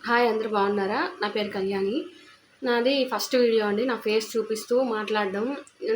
Hi అందరూ బాగున్నారా? నా పేరు కళ్యాణి. నాది ఫస్ట్ వీడియో అండి. నా ఫేస్ చూపిస్తూ మాట్లాడడం.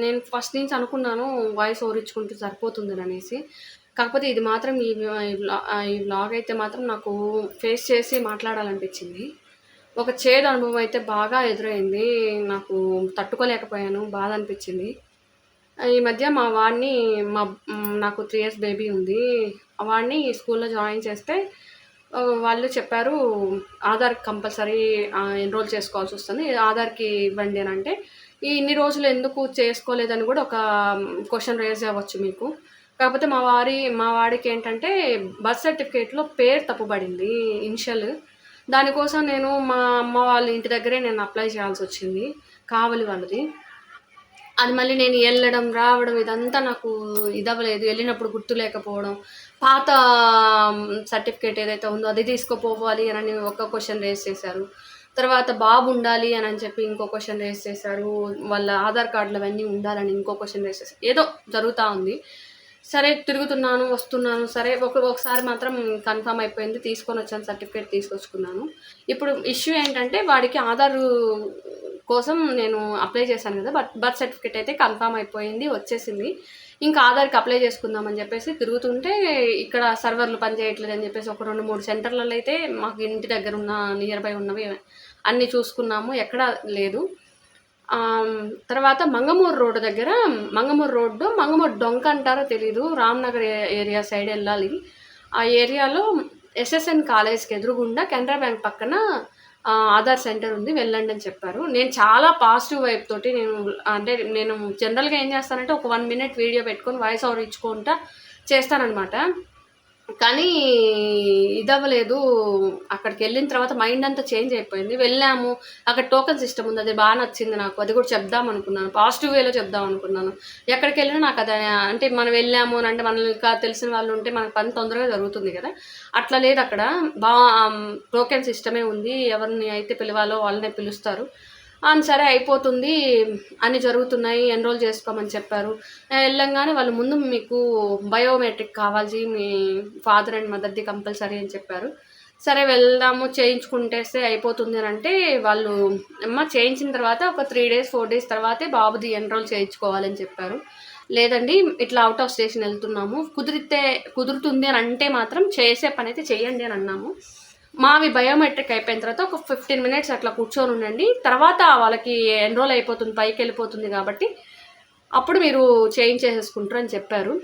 నేను ఫస్ట్ నుంచి అనుకున్నాను వాయిస్ ఓవర్ ఇచ్చుకుంటే సరిపోతుందననేసి. కాకపోతే ఇది మాత్రం ఈ వ్లాగ్ అయితే మాత్రం నాకు ఫేస్ చేసి మాట్లాడాలనిపించింది. ఒక చేదు అనుభవం అయితే బాగా ఎదురైంది. నాకు తట్టుకోలేకపోయాను. బాధ అనిపించింది. ఈ మధ్య మా వాడిని నాకు 3 ఇయర్స్ బేబీ ఉంది. వాడిని స్కూల్‌లో జాయిన్ చేస్తే వాళ్ళు చెప్పారు ఆధార్ కంపల్సరీ ఎన్రోల్ చేసుకోవాల్సొస్తుంది. ఆధార్‌కి ఇవ్వండి అనంటే, ఇన్ని రోజులు ఎందుకు చేసుకోలేదని కూడా ఒక క్వెషన్ రైజ్ అవ్వచ్చు మీకు. కాకపోతే మా వాడికేంటంటే బర్త్ సర్టిఫికేట్‌లో పేరు తప్పుబడింది ఇనిషియల్. దానికోసం నేను మా అమ్మ వాళ్ళ ఇంటి దగ్గరే నేను అప్లై చేయాల్సొచ్చింది. కావలి వాళ్ళది. అది మళ్ళీ నేను వెళ్ళడం, రావడం ఇదంతా నాకు ఇదవ్వలేదు. వెళ్ళినప్పుడు గుర్తు లేకపోవడం, పాత సర్టిఫికేట్ ఏదైతే ఉందో అది తీసుకుపోవాలి అని ఒక క్వెషన్ రేజ్ చేశారు. తర్వాత బాబు ఉండాలి అని చెప్పి ఇంకో క్వెషన్ రేజ్ చేశారు. వాళ్ళ ఆధార్ కార్డులు అవన్నీ ఉండాలని ఇంకో క్వెషన్ రేజ్ చేశారు. ఏదో జరుగుతూ ఉంది. సరే తిరుగుతున్నాను, వస్తున్నాను. సరే ఒకసారి మాత్రం కన్ఫర్మ్ అయిపోయింది. తీసుకొని వచ్చాను, సర్టిఫికేట్ తీసుకొచ్చుకున్నాను. ఇప్పుడు ఇష్యూ ఏంటంటే వాడికి ఆధారు కోసం నేను అప్లై చేశాను కదా, బర్త్ సర్టిఫికేట్ అయితే కన్ఫర్మ్ అయిపోయింది, వచ్చేసింది. ఇంకా ఆధార్కి అప్లై చేసుకుందామని చెప్పేసి తిరుగుతుంటే ఇక్కడ సర్వర్లు పనిచేయట్లేదని చెప్పేసి ఒక 2-3 సెంటర్లలో అయితే మాకు ఇంటి దగ్గర ఉన్న నియర్ బై ఉన్నవి అన్నీ చూసుకున్నాము, ఎక్కడా లేదు. తర్వాత మంగమూరు రోడ్డు దగ్గర మంగమూరు డొంక అంటారో తెలీదు, రామ్నగర్ ఏరియా సైడ్ వెళ్ళాలి. ఆ ఏరియాలో ఎస్ఎస్ఎన్ కాలేజ్కి ఎదురుగుండా కెనరా బ్యాంక్ పక్కన ఆధార్ సెంటర్ ఉంది, వెళ్ళండి అని చెప్పారు. నేను చాలా పాజిటివ్ వైపు తోటి నేను జనరల్గా ఏం చేస్తానంటే ఒక 1 మినిట్ వీడియో పెట్టుకొని వాయిస్ ఓవర్ ఇచ్చుకుంటా చేస్తానన్నమాట. కానీ ఇదవ్వలేదు. అక్కడికి వెళ్ళిన తర్వాత మైండ్ అంతా చేంజ్ అయిపోయింది. వెళ్ళాము, అక్కడ టోకెన్ సిస్టమ్ ఉంది, అది బాగా నచ్చింది నాకు. అది కూడా చెప్దాం అనుకున్నాను, పాజిటివ్ వేలో చెప్దాం అనుకున్నాను. ఎక్కడికి వెళ్ళినా నాకు అది అంటే మనం వెళ్ళాము అని అంటే మనల్ని ఇంకా తెలిసిన వాళ్ళు ఉంటే మనకు పని తొందరగా జరుగుతుంది కదా, అట్లా లేదు అక్కడ. టోకెన్ సిస్టమే ఉంది, ఎవరిని అయితే పిలవాలో వాళ్ళనే పిలుస్తారు. సరే అయిపోతుంది, అన్నీ జరుగుతున్నాయి, ఎన్రోల్ చేసుకోమని చెప్పారు. వెళ్ళంగానే వాళ్ళు ముందు మీకు బయోమెట్రిక్ కావాలి, మీ ఫాదర్ అండ్ మదర్ది కంపల్సరీ అని చెప్పారు. సరే వెళ్దాము, చేయించుకుంటేస్తే అయిపోతుంది అని అంటే వాళ్ళు చేయించిన తర్వాత ఒక 3 డేస్ 4 డేస్ తర్వాతే బాబుది ఎన్రోల్ చేయించుకోవాలని చెప్పారు. లేదండి ఇట్లా అవుట్ ఆఫ్ స్టేషన్ వెళ్తున్నాము, కుదురుతుంది అని అంటే మాత్రం చేసే పని అయితే చెయ్యండి అని అన్నాము. మావి బయోమెట్రిక్ అయిపోయిన తర్వాత ఒక 15 మినిట్స్ అట్లా కూర్చొని ఉండండి, తర్వాత వాళ్ళకి ఎన్రోల్ అయిపోతుంది, పైకి వెళ్ళిపోతుంది కాబట్టి అప్పుడు మీరు చేయించేసేసుకుంటారు అని చెప్పారు.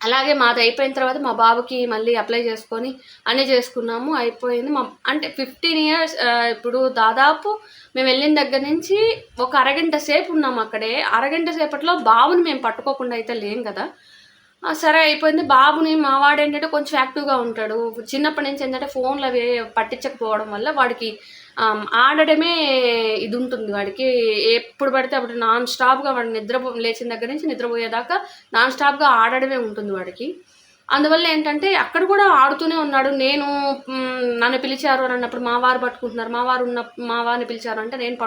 అలాగే మాది అయిపోయిన తర్వాత మా బాబుకి మళ్ళీ అప్లై చేసుకొని అన్నీ చేసుకున్నాము, అయిపోయింది. అంటే 15 ఇయర్స్ ఇప్పుడు దాదాపు మేము వెళ్ళిన దగ్గర నుంచి ఒక అరగంట సేపు ఉన్నాము అక్కడే. అరగంట సేపట్లో బాబుని మేము పట్టుకోకుండా అయితే లేం కదా. సరే అయిపోయింది. బాబుని మా వాడేంటంటే కొంచెం యాక్టివ్గా ఉంటాడు. చిన్నప్పటి నుంచి ఏంటంటే ఫోన్లు అవి పట్టించకపోవడం వల్ల వాడికి ఆడడమే ఇది ఉంటుంది వాడికి. ఎప్పుడు పడితే అప్పుడు నాన్ స్టాప్గా వాడు లేచిన దగ్గర నుంచి నిద్రపోయేదాకా నాన్ స్టాప్గా ఆడడమే ఉంటుంది వాడికి. అందువల్ల ఏంటంటే అక్కడ కూడా ఆడుతూనే ఉన్నాడు. నన్ను పిలిచారు అని అన్నప్పుడు మా వారు పట్టుకుంటున్నారు, మా వారిని పిలిచారు అంటే నేను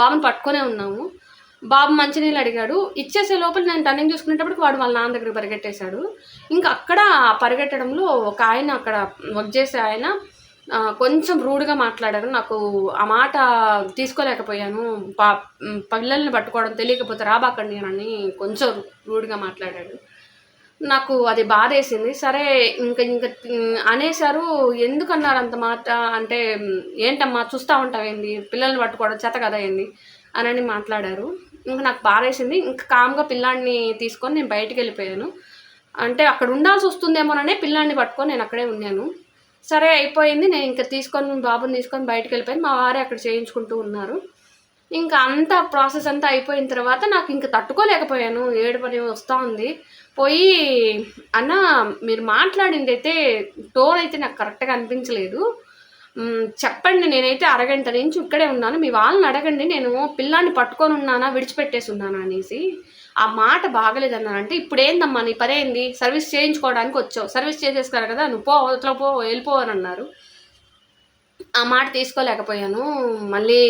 బాబుని పట్టుకొనే ఉన్నాము. బాబు మంచినీళ్ళు అడిగాడు, ఇచ్చేసే లోపల నేను టర్నింగ్ చూసుకునేటప్పటికి వాడు వాళ్ళ నాన్న దగ్గరికి పరిగెట్టేశాడు. ఇంకా అక్కడ పరిగెట్టడంలో ఒక ఆయన, అక్కడ వర్క్ చేసే ఆయన కొంచెం రూడ్గా మాట్లాడారు. నాకు ఆ మాట తీసుకోలేకపోయాను. పిల్లల్ని పట్టుకోవడం తెలియకపోతే రాబాకండి అని కొంచెం రూడ్గా మాట్లాడాడు. నాకు అది బాధేసింది. సరే ఇంక అనేశారు. ఎందుకన్నారు అంత మాట అంటే, ఏంటమ్మా చూస్తూ ఉంటావేంది, పిల్లల్ని పట్టుకోవడం చేత కదా ఏంది అని మాట్లాడారు. ఇంక నాకు బాధేసింది. ఇంక కామ్గా పిల్లాడిని తీసుకొని నేను బయటికి వెళ్ళిపోయాను. అంటే అక్కడ ఉండాల్సి వస్తుందేమోననే పిల్లాడిని పట్టుకొని నేను అక్కడే ఉన్నాను. సరే అయిపోయింది. నేను ఇంకా బాబుని తీసుకొని బయటికి వెళ్ళిపోయాను. మా వారే అక్కడ చేయించుకుంటూ ఉన్నారు. ఇంకా అంతా ప్రాసెస్ అంతా అయిపోయిన తర్వాత నాకు ఇంకా తట్టుకోలేకపోయాను, ఏడుపని వస్తూ ఉంది. పోయి అన్న మీరు మాట్లాడింది అయితే టోన్ అయితే నాకు కరెక్ట్గా అనిపించలేదు, చెప్పండి, నేనైతే అరగంట నుంచి ఇక్కడే ఉన్నాను, మీ వాళ్ళని అడగండి, నేను పిల్లాన్ని పట్టుకొని ఉన్నానా విడిచిపెట్టేసి ఉన్నానా అనేసి. ఆ మాట బాగలేదన్నానంటే, ఇప్పుడు ఏందమ్మా నీ పనేంది, సర్వీస్ చేయించుకోవడానికి వచ్చావు, సర్వీస్ చేసేసుకోరు కదా, నువ్వు వెళ్ళిపో అని అన్నారు. ఆ మాట తీసుకోలేకపోయాను. మళ్ళీ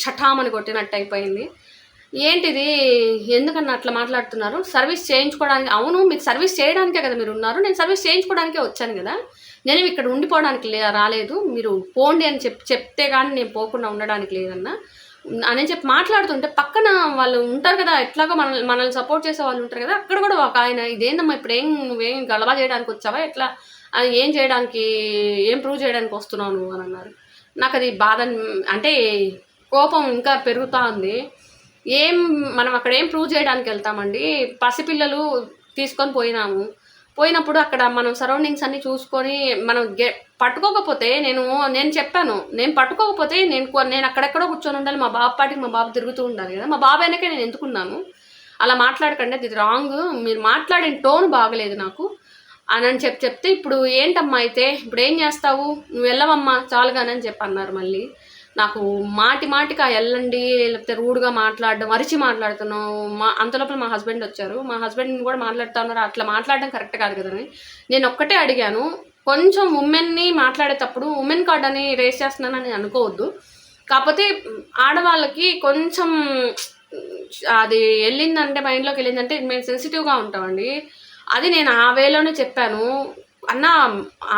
షఠామని కొట్టినట్టు అయిపోయింది. ఏంటిది, ఎందుకన్నా అట్లా మాట్లాడుతున్నారు, సర్వీస్ చేయించుకోవడానికి. అవును, మీకు సర్వీస్ చేయడానికే కదా మీరు ఉన్నారు, నేను సర్వీస్ చేయించుకోవడానికే వచ్చాను కదా, నేను ఇక్కడ ఉండిపోవడానికి రాలేదు, మీరు పోండి అని చెప్తే కానీ నేను పోకుండా ఉండడానికి లేదన్నా అని చెప్పి మాట్లాడుతుంటే పక్కన వాళ్ళు ఉంటారు కదా, ఎట్లాగో మనల్ని సపోర్ట్ చేసే వాళ్ళు ఉంటారు కదా, అక్కడ కూడా ఒక ఆయన ఇదేందమ్మా ఇప్పుడు నువ్వేం గలబా చేయడానికి వచ్చావా ఎట్లా, ఏం చేయడానికి, ఏం ప్రూవ్ చేయడానికి వస్తున్నావు నువ్వు అని అన్నారు. నాకు అది బాధ, అంటే కోపం ఇంకా పెరుగుతూ ఉంది. మనం అక్కడ ఏం ప్రూవ్ చేయడానికి వెళ్తామండి, పసిపిల్లలు తీసుకొని పోయినప్పుడు అక్కడ మనం సరౌండింగ్స్ అన్నీ చూసుకొని మనం పట్టుకోకపోతే నేను చెప్పాను, నేను పట్టుకోకపోతే నేను అక్కడెక్కడో కూర్చొని ఉండాలి, మా బాబు పాటికి మా బాబు తిరుగుతూ ఉండాలి కదా, మా బాబు వెనకే నేను ఎందుకున్నాను, అలా మాట్లాడకండి, అది రాంగ్, మీరు మాట్లాడిన టోన్ బాగలేదు నాకు అని చెప్తే ఇప్పుడు ఏంటమ్మా అయితే ఇప్పుడు ఏం చేస్తావు, నువ్వు వెళ్ళవమ్మా చాలుగానని చెప్పి అన్నారు. మళ్ళీ నాకు మాటికి వెళ్ళండి లేకపోతే రూడ్గా మాట్లాడడం, అరిచి మాట్లాడుతున్నావు, అంతలోపల మా హస్బెండ్ వచ్చారు, మా హస్బెండ్ని కూడా మాట్లాడుతూ ఉన్నారు, అట్లా మాట్లాడడం కరెక్ట్ కాదు కదని నేను ఒక్కటే అడిగాను, కొంచెం ఉమెన్ని మాట్లాడేటప్పుడు ఉమెన్ కార్డ్ అని రేస్ చేస్తున్నానని అనుకోవద్దు, కాకపోతే ఆడవాళ్ళకి కొంచెం అది వెళ్ళిందంటే మైండ్లోకి వెళ్ళిందంటే మేము సెన్సిటివ్గా ఉంటామండి, అది నేను ఆ వేలోనే చెప్పాను. అన్న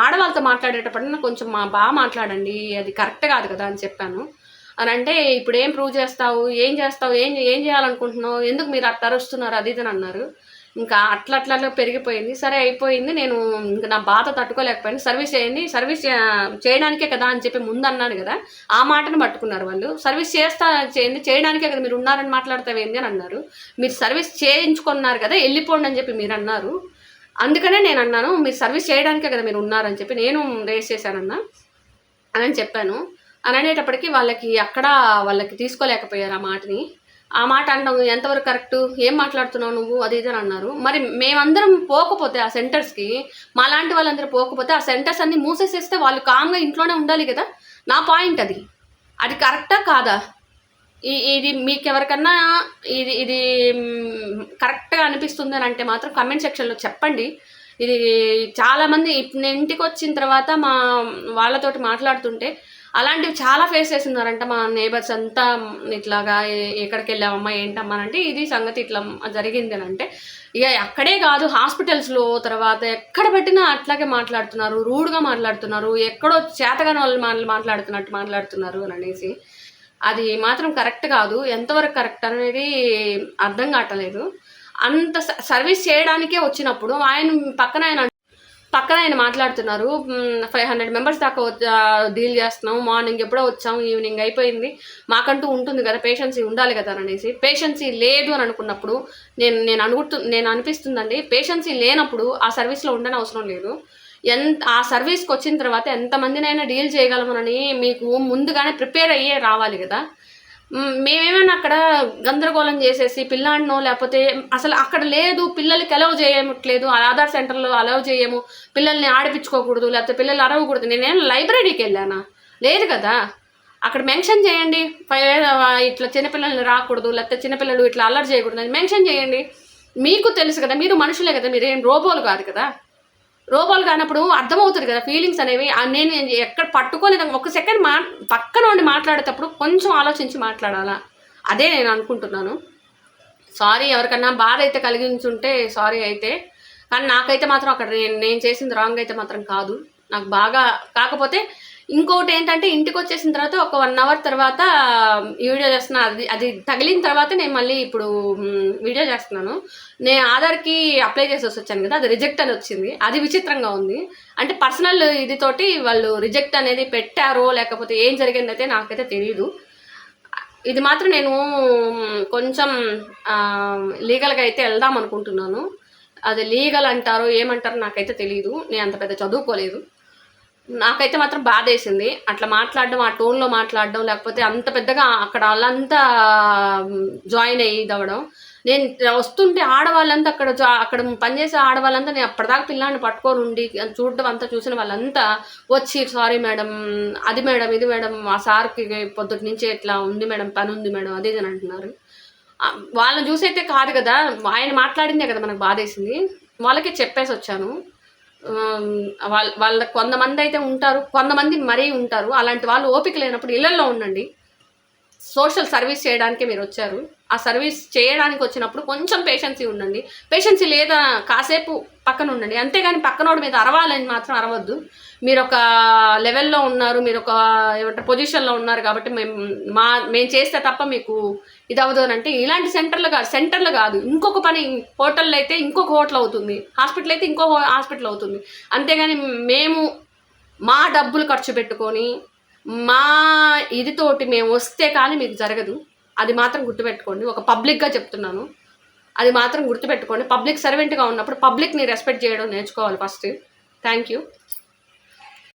ఆడవాళ్ళతో మాట్లాడేటప్పుడు కొంచెం బాగా మాట్లాడండి, అది కరెక్ట్ కాదు కదా అని చెప్పాను. అని అంటే ఇప్పుడు ఏం ప్రూవ్ చేస్తావు, ఏం చేయాలనుకుంటున్నావు, ఎందుకు మీరు అట్లా అరుస్తున్నారు అది ఇది అన్నారు. ఇంకా అట్లా పెరిగిపోయింది. సరే అయిపోయింది, నేను ఇంకా నా బాధ తట్టుకోలేకపోయాను, సర్వీస్ సర్వీస్ చేయడానికే కదా అని చెప్పి ముందు అన్నాను కదా, ఆ మాటను పట్టుకున్నారు వాళ్ళు. సర్వీస్ చేయడానికే కదా మీరు ఉన్నారని మాట్లాడతావేంది అని అన్నారు. మీరు సర్వీస్ చేయించుకున్నారు కదా వెళ్ళిపోండి అని చెప్పి మీరు అన్నారు, అందుకనే నేను అన్నాను మీరు సర్వీస్ చేయడానికే కదా మీరు ఉన్నారని చెప్పి నేను రేస్ చేశానన్నా అని చెప్పాను. అని అనేటప్పటికీ వాళ్ళకి తీసుకోలేకపోయారు ఆ మాట అనడం ఎంతవరకు కరెక్టు, ఏం మాట్లాడుతున్నావు నువ్వు అది ఇది అని అన్నారు. మరి మేమందరం పోకపోతే ఆ సెంటర్స్కి, మా లాంటి వాళ్ళందరూ పోకపోతే ఆ సెంటర్స్ అన్నీ మూసేసేస్తే వాళ్ళు కామ్గా ఇంట్లోనే ఉండాలి కదా, నా పాయింట్ అది కరెక్టా కాదా, ఇది మీకు ఎవరికన్నా ఇది కరెక్ట్గా అనిపిస్తుంది అని అంటే మాత్రం కమెంట్ సెక్షన్లో చెప్పండి. ఇది చాలామంది నేను ఇంటికి వచ్చిన తర్వాత మా వాళ్ళతోటి మాట్లాడుతుంటే అలాంటివి చాలా ఫేస్ చేస్తున్నారంట మా నేబర్స్ అంతా, ఇట్లాగా ఎక్కడికి వెళ్ళామమ్మా ఏంటమ్మా అంటే ఇది సంగతి ఇట్లా జరిగింది అని అంటే, ఇక అక్కడే కాదు హాస్పిటల్స్లో తర్వాత ఎక్కడ పెట్టినా అట్లాగే మాట్లాడుతున్నారు, రూడ్గా మాట్లాడుతున్నారు, ఎక్కడో చేతగాని వాళ్ళు మాట్లాడుతున్నారు అని అనేసి, అది మాత్రం కరెక్ట్ కాదు. ఎంతవరకు కరెక్ట్ అనేది అర్థం కావట్లేదు. అంత సర్వీస్ చేయడానికే వచ్చినప్పుడు పక్కన ఆయన మాట్లాడుతున్నారు, 500 మెంబర్స్ దాకా డీల్ చేస్తున్నాం, మార్నింగ్ ఎప్పుడో వచ్చాము, ఈవినింగ్ అయిపోయింది, మాకంటూ ఉంటుంది కదా పేషెన్సీ ఉండాలి కదా అనేసి. పేషెన్సీ లేదు అని అనుకున్నప్పుడు నేను అనిపిస్తుందండి, పేషెన్సీ లేనప్పుడు ఆ సర్వీస్లో ఉండని అవసరం లేదు. ఆ సర్వీస్కి వచ్చిన తర్వాత ఎంతమందినైనా డీల్ చేయగలమని మీకు ముందుగానే ప్రిపేర్ అయ్యే రావాలి కదా. మేమేమైనా అక్కడ గందరగోళం చేసేసి పిల్లాడినో లేకపోతే అసలు అక్కడ లేదు, పిల్లలకి అలౌ చేయట్లేదు, ఆధార్ సెంటర్లో అలౌ చేయము, పిల్లల్ని ఆడిపించుకోకూడదు లేకపోతే పిల్లలు అరవకూడదు, నేనేం లైబ్రరీకి వెళ్ళానా, లేదు కదా. అక్కడ మెన్షన్ చేయండి, ఇట్లా చిన్నపిల్లల్ని రాకూడదు లేకపోతే చిన్నపిల్లలు ఇట్లా అల్లరి చేయకూడదు అని మెన్షన్ చేయండి. మీకు తెలుసు కదా, మీరు మనుషులే కదా, మీరేం రోబోలు కాదు కదా. రోబోలు కానప్పుడు అర్థమవుతుంది కదా ఫీలింగ్స్ అనేవి. నేను ఎక్కడ పట్టుకోలేదు, ఒక సెకండ్ పక్కన ఉండి మాట్లాడేటప్పుడు కొంచెం ఆలోచించి మాట్లాడాలా, అదే నేను అనుకుంటున్నాను. సారీ, ఎవరికన్నా బాధ అయితే కలిగించుంటే సారీ అయితే, కానీ నాకైతే మాత్రం అక్కడ నేను చేసింది రాంగ్ అయితే మాత్రం కాదు. నాకు బాగా కాకపోతే ఇంకొకటి ఏంటంటే ఇంటికి వచ్చేసిన తర్వాత ఒక 1 అవర్ తర్వాత వీడియో చేస్తున్నా, అది తగిలిన తర్వాత నేను మళ్ళీ ఇప్పుడు వీడియో చేస్తున్నాను. నేను ఆధార్కి అప్లై చేసి వచ్చాను కదా, అది రిజెక్ట్ అని వచ్చింది, అది విచిత్రంగా ఉంది. అంటే పర్సనల్ ఇదితోటి వాళ్ళు రిజెక్ట్ అనేది పెట్టారో లేకపోతే ఏం జరిగిందైతే నాకైతే తెలియదు. ఇది మాత్రం నేను కొంచెం లీగల్గా అయితే వెళ్దాం అనుకుంటున్నాను. అది లీగల్ అంటారో ఏమంటారో నాకైతే తెలియదు, నేను అంత పెద్ద చదువుకోలేదు. నాకైతే మాత్రం బాధేసింది అట్లా మాట్లాడడం, ఆ టోన్లో మాట్లాడడం, లేకపోతే అంత పెద్దగా అక్కడ వాళ్ళంతా జాయిన్ అవ్వడం. నేను వస్తుంటే ఆడవాళ్ళంతా అక్కడ పనిచేసే ఆడవాళ్ళంతా, నేను అప్పటిదాకా పిల్లాన్ని పట్టుకొని ఉండి చూడడం అంతా చూసిన వాళ్ళంతా వచ్చి సారీ మేడం, అది మేడం, ఇది మేడం, ఆ సార్కి పొద్దుటి నుంచి ఇట్లా ఉంది మేడం, పని ఉంది మేడం, అదే అని అంటున్నారు. వాళ్ళని చూసైతే కాదు కదా, ఆయన మాట్లాడిందే కదా మనకు బాధేసింది. వాళ్ళకే చెప్పేసి వచ్చాను. వాళ్ళ కొంతమంది అయితే ఉంటారు, కొంతమంది మరీ ఉంటారు, అలాంటి వాళ్ళు ఓపిక లేనప్పుడు ఇళ్లలో ఉండండి. సోషల్ సర్వీస్ చేయడానికే మీరు వచ్చారు, ఆ సర్వీస్ చేయడానికి వచ్చినప్పుడు కొంచెం పేషెన్సీ ఉండండి. పేషెన్సీ లేదా కాసేపు పక్కన ఉండండి, అంతేగాని పక్కనోడి మీద అరవాలని మాత్రం అరవద్దు. మీరు ఒక లెవెల్లో ఉన్నారు, మీరు ఒక ఏమంటారు పొజిషన్లో ఉన్నారు కాబట్టి మేము చేస్తే తప్ప మీకు ఇది అవ్వదు అని అంటే, ఇలాంటి సెంటర్లు కాదు ఇంకొక పని. హోటల్లో అయితే ఇంకొక హోటల్ అవుతుంది, హాస్పిటల్ అయితే ఇంకో హాస్పిటల్ అవుతుంది. అంతేగాని మేము మా డబ్బులు ఖర్చు పెట్టుకొని మా ఇదితోటి మేము వస్తే కానీ మీకు జరగదు. అది మాత్రం గుర్తుపెట్టుకోండి. ఒక పబ్లిక్గా చెప్తున్నాను, అది మాత్రం గుర్తుపెట్టుకోండి. పబ్లిక్ సర్వెంట్గా ఉన్నప్పుడు పబ్లిక్ని రెస్పెక్ట్ చేయడం నేర్చుకోవాలి ఫస్ట్. Thank you.